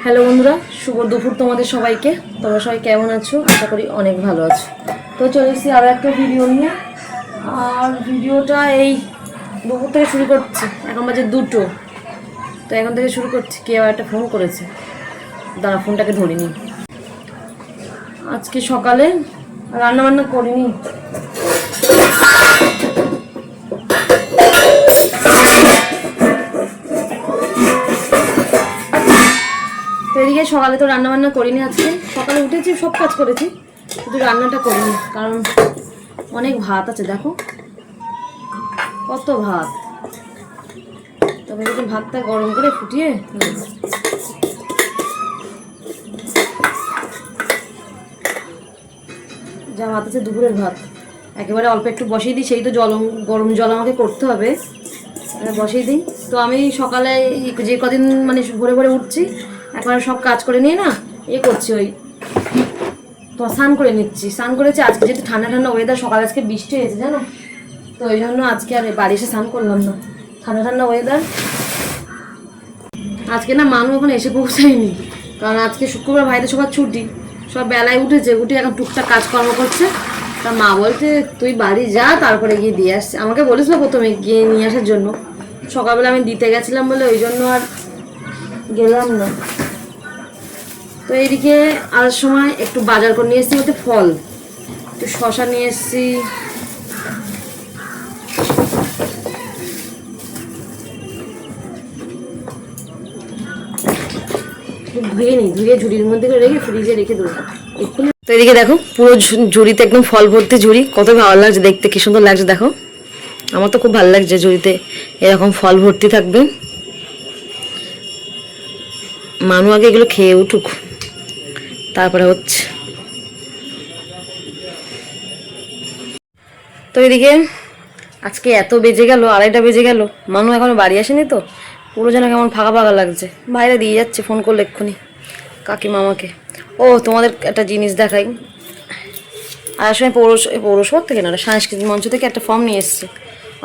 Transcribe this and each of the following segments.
Hello বন্ধুরা, শুভ দুপুর তোমাদের সবাইকে। তোমরা সবাই কেমন আছো? আশা করি অনেক ভালো আছো। তো চলে এসেছি আরও একটা ভিডিও নিয়ে। আর ভিডিওটা এই দুপুর থেকে শুরু করছি, এখন বাজে 2টো। তো এখন থেকে শুরু করছি। কেউ একটা ফোন করেছে, দাঁড়া ফোনটাকে ধরিনি। আজকে সকালে রান্নাবান্না করিনি। এদিকে সকালে তো রান্নাবান্না করিনি। আজকে সকালে উঠেছি, সব কাজ করেছি, শুধু রান্নাটা করিনি, কারণ অনেক ভাত আছে। দেখো কত ভাত। তবে যদি ভাতটা গরম করে ফুটিয়ে যা ভাত আছে, দুপুরের ভাত একেবারে অল্প একটু বসিয়ে দিই। সেই তো গরম জল আমাকে করতে হবে, বসিয়ে দিই। তো আমি সকালে যে কদিন মানে ভোরে ভোরে উঠছি, একবারে সব কাজ করে নিয়ে না করছি, ওই তো স্নান করে নিচ্ছি। স্নান করেছি আজকে, যেহেতু ঠান্ডা ঠান্ডা ওয়েদার, সকালে আজকে বৃষ্টি হয়েছে জানো, তো ওই জন্য আজকে আর বাড়ি এসে স্নান করলাম না। ঠান্ডা ঠান্ডা ওয়েদার। আজকে না মানুষ এখন এসে পৌঁছায়নি, কারণ আজকে শুক্রবার, ভাইদের সবার ছুটি, সব বেলায় উঠেছে, উঠে এখন টুকটাক কাজকর্ম করছে। তা মা বলছে তুই বাড়ি যা, তারপরে গিয়ে দিয়ে আসছে। আমাকে বলেছিল প্রথমে গিয়ে নিয়ে আসার জন্য, সকালবেলা আমি দিতে গেছিলাম বলে ওই জন্য আর গেলাম না। তো এইদিকে আর সময় একটু বাজার করে নিয়ে এসেছি, বলতে ফল, একটু শশা নিয়ে এসেছি, ধুয়ে ঝুড়ির মধ্যে করে রেখে ফ্রিজে রেখে দেবো এক্ষুনি। তো এদিকে দেখো পুরো ঝুড়িতে একদম ফল ভর্তি ঝুড়ি, কত ভালো লাগছে দেখতে, কি সুন্দর লাগছে দেখো। আমার তো খুব ভালো লাগছে ঝুড়িতে এরকম ফল ভর্তি থাকবে। মানু আগে এগুলো খেয়ে উঠুক, তারপরে হচ্ছে। তো এদিকে আজকে এত বেজে গেল, 2:30 বেজে গেল, মানু এখনো বাড়ি আসেনি। তো পুরো যেন কেমন ফাঁকা ফাঁকা লাগছে। বাইরে দিয়ে যাচ্ছে, ফোন করলে এক্ষুনি কাকিমামাকে। ও তোমাদের একটা জিনিস দেখাই, আর সময় পৌরসভা থেকে না, সাংস্কৃতিক মঞ্চ থেকে একটা ফর্ম নিয়ে এসছে,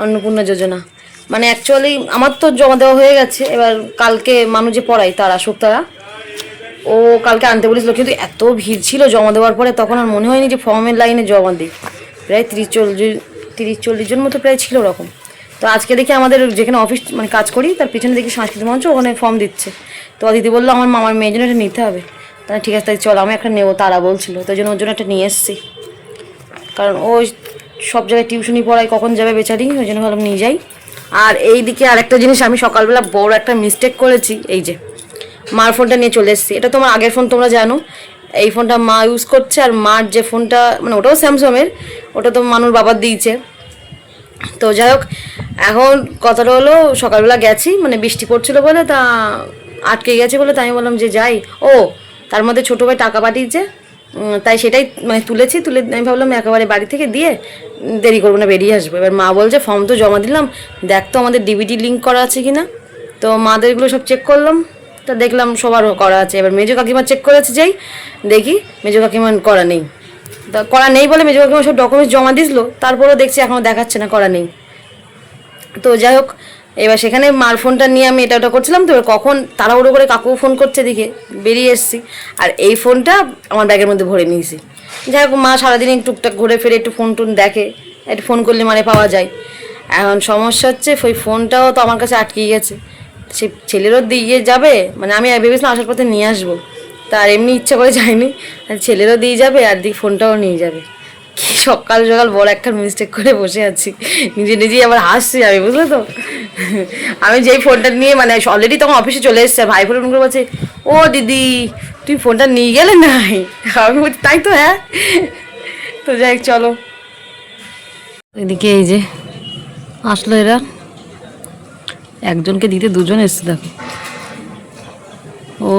অন্নপূর্ণা যোজনা। মানে অ্যাকচুয়ালি আমার তো জমা দেওয়া হয়ে গেছে, এবার কালকে মানুষ যে পড়াই তারা সপ্তাহ, ও কালকে আনতে বলেছিল, কিন্তু এত ভিড় ছিল জমা দেওয়ার পরে, তখন আর মনে হয়নি যে ফর্মের লাইনে জমা দিই। প্রায় 30-40 জন মতো প্রায় ছিল ওরকম। তো আজকে দেখি আমাদের যেখানে অফিস মানে কাজ করি তার পিছনে দেখি সাংস্কৃতিক মঞ্চ, ওখানে ফর্ম দিচ্ছে। তো দিদি বললো আমার মামার মেয়ের জন্য এটা নিতে হবে। তাই ঠিক আছে, তাই চল আমি একটা নেবো, তারা বলছিল, তো জন্য ওর জন্য একটা নিয়ে এসেছি। কারণ ও সব জায়গায় টিউশনি পড়ায়, কখন যাবে বেচারি, ওই জন্য ভাবলাম নিয়ে যাই। আর এই দিকে আরেকটা জিনিস আমি সকালবেলা বড় একটা মিস্টেক করেছি, এই যে মার ফোনটা নিয়ে চলে এসেছি। এটা তোমার আগের ফোন, তোমরা জানো এই ফোনটা মা ইউজ করছে। আর মার যে ফোনটা মানে ওটাও স্যামসাংয়ের, ওটা তো মানুর বাবার দিয়েছে। তো যাই হোক, এখন কথাটা হলো সকালবেলা গেছি, মানে বৃষ্টি পড়ছিল বলে, তা আটকে গেছে বলে, তাই আমি বললাম যে যাই। ও তার মধ্যে ছোটো ভাই টাকা পাঠিয়েছে, তাই সেটাই মানে তুলে আমি ভাবলাম একেবারে বাড়ি থেকে দিয়ে দেরি করবো না, বেরিয়ে আসবো। এবার মা বলছে ফর্ম তো জমা দিলাম, দেখ তো আমাদের ডিবিটি লিঙ্ক করা আছে কি না। তো মাদেরগুলো সব চেক করলাম, তা দেখলাম সবার করা আছে। এবার মেজো কাকিমা চেক করেছে, যাই দেখি মেজো কাকিমা করা নেই। তা করা নেই বলে মেজো কাকিমা সব ডকুমেন্টস জমা দিয়েছিল, তারপরেও দেখছি এখনও দেখাচ্ছে না করা নেই। তো যাই হোক, এবার সেখানে মার ফোনটা নিয়ে আমি এটা ওটা করছিলাম। তো এবার কখন তাড়াহুড়ো করে কাকু ফোন করছে, দিকে বেরিয়ে এসেছি, আর এই ফোনটা আমার ব্যাগের মধ্যে ভরে নিয়েছি। যাই হোক, মা সারাদিন টুকটাক ঘুরে ফিরে একটু ফোন টোন দেখে, একটু ফোন করলে মানে পাওয়া যায়। এখন সমস্যা হচ্ছে ওই ফোনটাও তো আমার কাছে আটকে গেছে। সে ছেলেরও দিয়ে যাবে, মানে আমি ভেবেছিলাম আসার পথে নিয়ে আসবো, তার এমনি ইচ্ছা করে যায়নি, আর ছেলেরও দিয়ে যাবে আর দিকে ফোনটাও নিয়ে যাবে। কি সকাল সকাল বড় একটা মিস্টেক করে বসে আছি, নিজেই আবার হাসছি আমি, বুঝলে তো। আমি যেই ফোনটা নিয়ে মানে অলরেডি তখন অফিসে চলে এসছে, ভাই ফোন করে বলছে ও দিদি তুই ফোনটা নিয়ে গেলে নাই। আমি বলছি তাই তো, হ্যাঁ। তো যাই চলো, এদিকে এই যে আসলো এরা, একজনকে দিতে দুজন এসছে দেখো। ও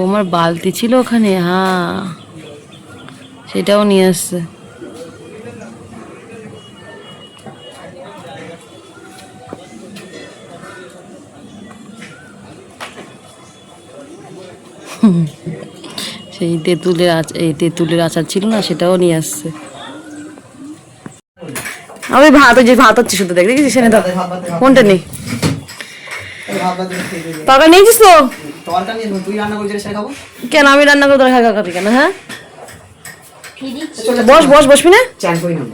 আমার বালতি ছিল ওখানে, হ্যাঁ সেটাও নিয়ে আসছে। সেই তেঁতুলের আচার ছিল না, সেটাও নিয়ে আসছে। আমি ভাত হচ্ছে শুধু, দেখেছি সেখানে দাও, কোনটা নেই তরকারি নিয়েছিস তো? তরকারি নিয়ে তুই রান্না করছিস সেটা খাবো কেন আমি রান্না করে তোরা খাবি কেন? হ্যাঁ বস বস, বসবি না? চান করি না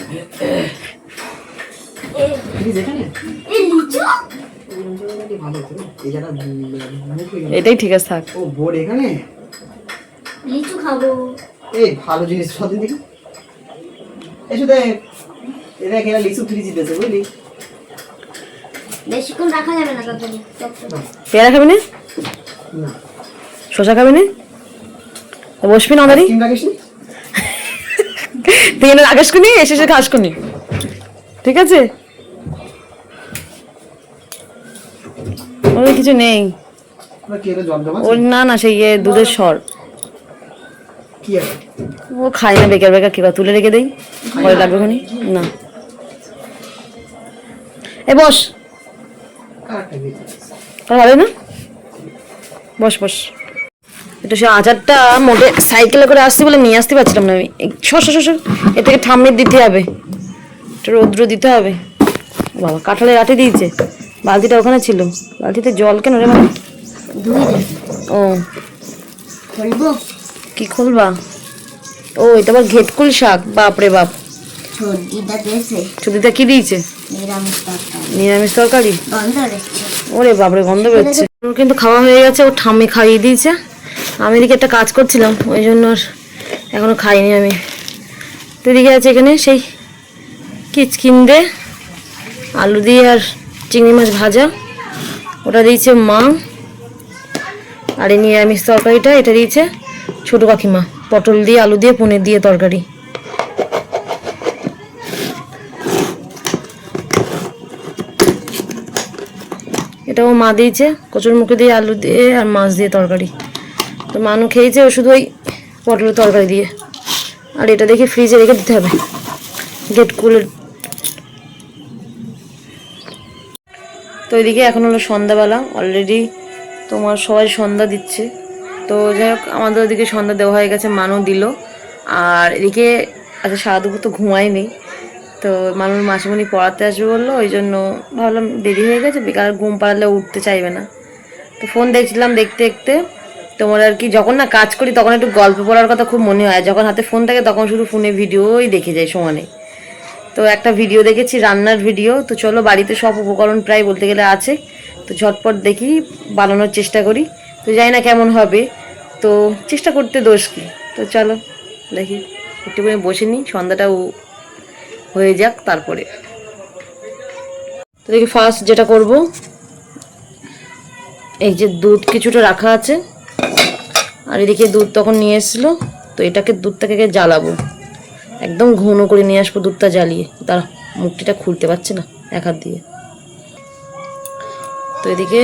এটাই ঠিক আছে, থাক। ও বোর্ড এখানে লিচু খাবো। এই ভালো জিনিস সদিন দেখি এসো দেখ এরা কেনা লিচু ফ্রিজ দিতেছে বুঝলি বেশিক্ষণ রাখা যাবে না ততদিন। পেয়ারা খাবি না? না শসা খাবি না? বসবি না আমারই? কিম রাখিস নি তুই এনে রাখিস কোনি, এসে এসে খাস কোনি, ঠিক আছে? ওর কিছু নেই। আমরা কি এটা জল জমা ওর না না সেই দুধের সর কি আছে ও খায় না, বেকার বেকার কি বা তুলে রেখে দেই, ভয় লাগবে কোনি না। এ বস, কাটটা দিয়ে ভালো না? বস বস। এটা সে আচারটা মোটে সাইকেলে করে আসতে বলে নিয়ে আসতে পারছিলাম না আমি। শস এ থেকে ঠাম্মির দিতে হবে, একটু রৌদ্র দিতে হবে। বাবা কাঁঠালের আটি দিয়েছে, বালতিটা ওখানে ছিল, বালতিতে জল কেন রে? মানে ও খুলবো? কি খুলবা? ও এটা আবার ঘেটকুল শাক, বাপরে বাপ। সর্দিটা দিয়েছে, ছুটিটা কি দিয়েছে? নিরামিষ তরকারি। নিরামিষ তরকারি? গন্ধ দেখছে। ওরে বাপরে গন্ধ বেরোচ্ছে। ওর কিন্তু খাওয়া হয়ে গেছে, ও ঠাম্মি খাইয়ে দিয়েছে। আমি এদিকে একটা কাজ করছিলাম, ওই জন্য আর এখনো খাইনি আমি। তো এদিকে আছে এখানে সেই কিচকিন্দে আলু দিয়ে আর চিংড়ি মাছ ভাজা, ওটা দিয়েছে মা। আর এই নিরামিষ তরকারিটা এটা দিয়েছে ছোটো কাকিমা, পটল দিয়ে আলু দিয়ে পনির দিয়ে তরকারি। এটাও মা দিয়েছে, কচুরমুখী দিয়ে আলু দিয়ে আর মাছ দিয়ে তরকারি। তো মানু খেয়েছে ও শুধু ওই পটলের তরকারি দিয়ে। আর এটা দেখে ফ্রিজে রেখে দিতে হবে, গেট খুলে। তো এদিকে এখন হলো সন্ধ্যাবেলা, অলরেডি তোমার সবাই সন্ধ্যা দিচ্ছে। তো যাই হোক আমাদের ওদিকে সন্ধ্যা দেওয়া হয়ে গেছে, মানু দিল। আর এদিকে আচ্ছা সারা দুপুর তো ঘুমায়নি, তো মানুষ মাসিমণি পড়াতে আসবে বললো, ওই জন্য ভাবলাম দেরি হয়ে গেছে, বিকাল ঘুম পাড়ালে উঠতে চাইবে না। তো ফোন দেখছিলাম, দেখতে দেখতে তোমার আর কি যখন না কাজ করি তখন একটু গল্প পড়ার কথা খুব মনে হয়, যখন হাতে ফোন থাকে তখন শুধু ফোনে ভিডিওই দেখে যাই সমানে। তো একটা ভিডিও দেখেছি, রান্নার ভিডিও। তো চলো বাড়িতে সব উপকরণ প্রায় বলতে গেলে আছে, তো ঝটপট দেখি বানানোর চেষ্টা করি। তো জানি না কেমন হবে, তো চেষ্টা করতে দোষ কি। তো চলো দেখি, একটুখানি বসে নিই, সন্ধ্যাটাও হয়ে যাক তারপরে। তো দেখি ফার্স্ট যেটা করব, এই যে দুধ কিছুটা রাখা আছে, আর এদিকে দুধ তখন নিয়ে এসেছিলো, তো এটাকে দুধটাকে জ্বালাবো, একদম ঘন করে নিয়ে আসবো দুধটা জ্বালিয়ে। তার মুখটিটা খুলতে পারছে না এক হাত দিয়ে। তো এদিকে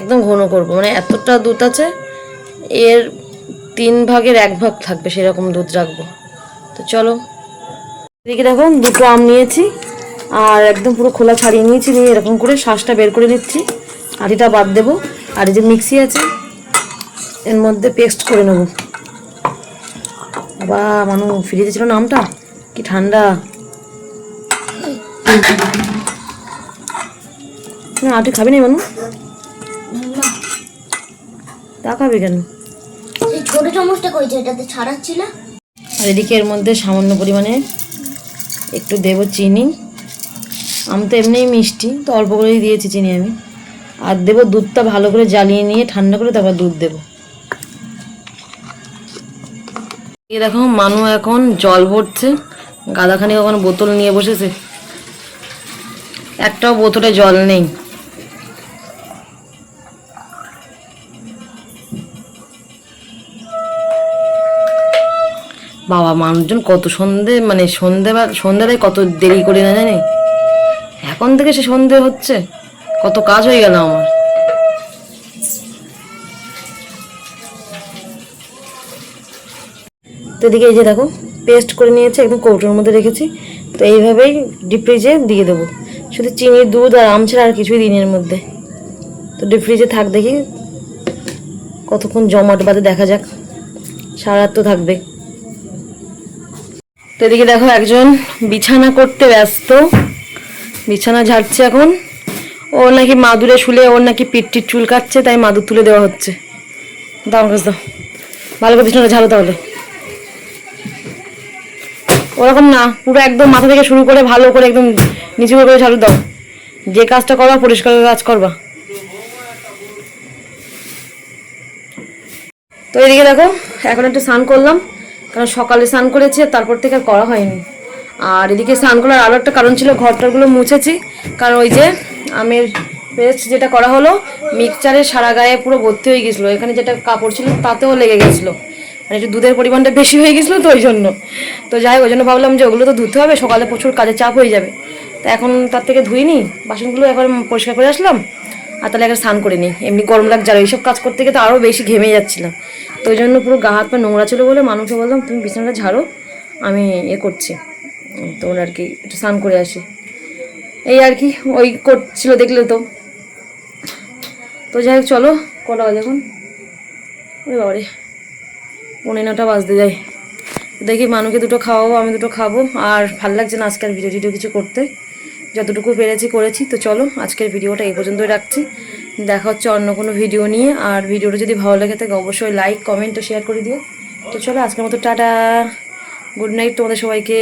একদম ঘন করবো, মানে এতটা দুধ আছে, এর 3 ভাগের 1 ভাগ থাকবে সেরকম দুধ রাখবো। তো চলো এদিকে দেখো দুটো আম নিয়েছি, আর একদম পুরো খোলা ছাড়িয়ে নিয়েছি, নিয়ে এরকম করে শ্বাসটা বের করে নিচ্ছি, আটিটা বাদ দেবো। আর এই যে মিক্সি আছে এর মধ্যে পেস্ট করে নেবো। বাবা মানু ফ্রিজে ছিল না আমটা, কি ঠান্ডা। না আটি খাবি না মানু? তা খাবি কেন? এই ছোট চামচটা কইছে, এটাতে ছাড়াচ্ছিল। আর এদিকে এর মধ্যে সামান্য পরিমাণে একটু দেবো চিনি। আম তো এমনিই মিষ্টি, তো অল্প করেই দিয়েছি চিনি আমি। আর দেবো দুধটা ভালো করে জ্বালিয়ে নিয়ে ঠান্ডা করে তারপর দুধ দেবো। এই দেখো মানু এখন জল ভরছে, গাদাখানি ওখানে বোতল নিয়ে বসেছে, একটাও বোতলে জল নেই। বাবা মানুষজন কত মানে সন্ধ্যেবেলায় কত দেরি করে না জানি, এখন থেকে সে সন্ধে হচ্ছে, কত কাজ হয়ে গেল আমার। তো এদিকে এই যে দেখো পেস্ট করে নিয়েছি, একদম কৌটোর মধ্যে রেখেছি। তো এইভাবেই ডিপ ফ্রিজে দিয়ে দেবো, শুধু চিনি দুধ আর আম ছাড়া আর কিছুই দিন এর মধ্যে। তো ডিপ ফ্রিজে থাক, দেখি কতক্ষণ জমাট বাদে দেখা যাক, সারা রাত তো থাকবে। তো এদিকে দেখো একজন বিছানা করতে ব্যস্ত, বিছানা ঝাড়ছে এখন। ওর নাকি মাদুরে শুলে ওর নাকি পিঠটির চুল কাটছে, তাই মাদুর তুলে দেওয়া হচ্ছে। দাও আমার কাছে দাও, ভালো করে বিছানাটা ঝাড়ো তাহলে। ওরকম না, পুরো একদম মাথা থেকে শুরু করে ভালো করে একদম নিচু করে ঝাড়ু দাও। যে কাজটা করবা পরিষ্কার কাজ করবা। তো এদিকে দেখো এখন একটু স্নান করলাম, কারণ সকালে স্নান করেছি আর তারপর থেকে আর করা হয়নি। আর এদিকে স্নান করার আরও একটা কারণ ছিল, ঘরটারগুলো মুছেছি, কারণ ওই যে আমের পেস্ট যেটা করা হলো মিক্সচারে সারা গায়ে পুরো ভর্তি হয়ে গেছিলো, এখানে যেটা কাপড় ছিল তাতেও লেগে গেছিলো, মানে একটু দুধের পরিমাণটা বেশি হয়ে গেছিলো তো ওই জন্য। তো যাই ওই জন্য ভাবলাম যে ওগুলো তো ধুতে হবে, সকালে প্রচুর কাজের চাপ হয়ে যাবে, তা এখন তার থেকে ধুইনি, বাসনগুলো এখন পরিষ্কার করে আসলাম। আর তাহলে এখন স্নান করে নিই, এমনি গরম লাগছে আর এইসব কাজ করতে গিয়ে তো আরও বেশি ঘেমে যাচ্ছিলাম। তো ওই জন্য পুরো গা হাত পা নোংরা ছিল বলে মানুষকে বললাম তুমি বিছানাটা ঝাড়ো, আমি করছি। তো ওর আর কি একটু স্নান করে আসি, এই আর কি ওই করছিল দেখলে তো। তো যাই হোক চলো, কটা বাজে এখন, ওই বাবারে 9:30 বাজতে যায়। দেখি মানুষকে দুটো খাওয়াবো, আমি দুটো খাবো। আর ভালো লাগছে না আজকের ভিডিও টিডিও কিছু করতে, যতটুকু পেরেছি করেছি। তো চলো আজকের ভিডিওটা এই পর্যন্তই রাখছি, দেখা হচ্ছে অন্য কোনো ভিডিও নিয়ে। আর ভিডিওটা যদি ভালো লাগে থাকে অবশ্যই লাইক কমেন্ট ও শেয়ার করে দিও। তো চলো আজকের মতো টাটা, গুড নাইট তোমাদের সবাইকে।